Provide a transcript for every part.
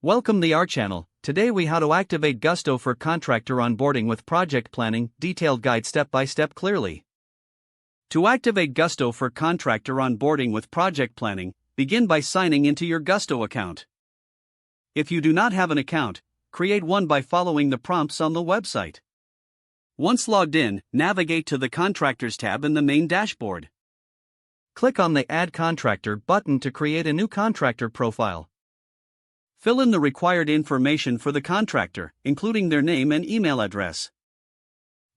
Welcome to our channel. Today we how to activate Gusto for Contractor onboarding with project planning, detailed guide step by step clearly. To activate Gusto for Contractor onboarding with project planning, begin by signing into your Gusto account. If you do not have an account, create one by following the prompts on the website. Once logged in, navigate to the Contractors tab in the main dashboard. Click on the Add Contractor button to create a new contractor profile. Fill in the required information for the contractor, including their name and email address.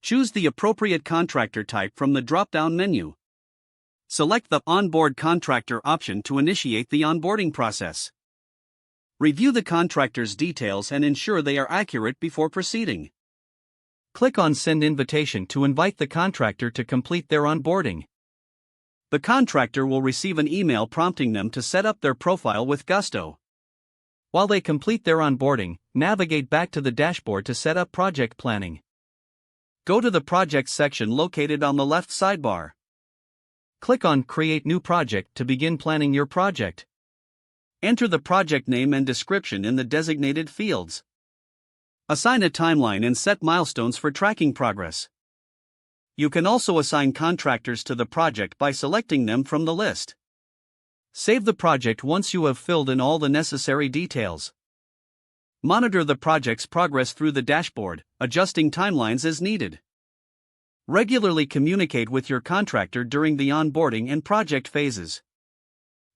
Choose the appropriate contractor type from the drop-down menu. Select the Onboard Contractor option to initiate the onboarding process. Review the contractor's details and ensure they are accurate before proceeding. Click on Send Invitation to invite the contractor to complete their onboarding. The contractor will receive an email prompting them to set up their profile with Gusto. While they complete their onboarding, navigate back to the dashboard to set up project planning. Go to the Projects section located on the left sidebar. Click on Create New Project to begin planning your project. Enter the project name and description in the designated fields. Assign a timeline and set milestones for tracking progress. You can also assign contractors to the project by selecting them from the list. Save the project once you have filled in all the necessary details. Monitor the project's progress through the dashboard, adjusting timelines as needed. Regularly communicate with your contractor during the onboarding and project phases.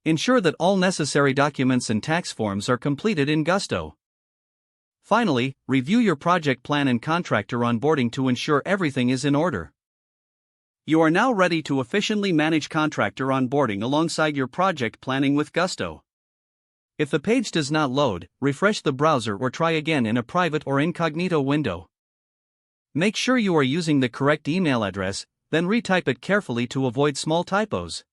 Ensure that all necessary documents and tax forms are completed in Gusto. Finally, review your project plan and contractor onboarding to ensure everything is in order. You are now ready to efficiently manage contractor onboarding alongside your project planning with Gusto. If the page does not load, refresh the browser or try again in a private or incognito window. Make sure you are using the correct email address, then retype it carefully to avoid small typos.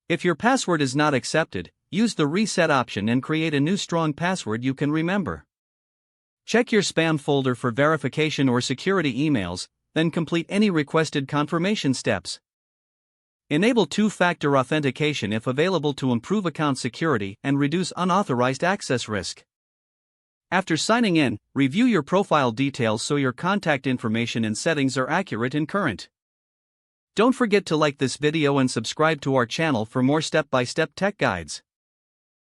If your password is not accepted, use the reset option and create a new strong password you can remember. Check your spam folder for verification or security emails, then complete any requested confirmation steps. Enable two-factor authentication if available to improve account security and reduce unauthorized access risk. After signing in, review your profile details so your contact information and settings are accurate and current. Don't forget to like this video and subscribe to our channel for more step-by-step tech guides.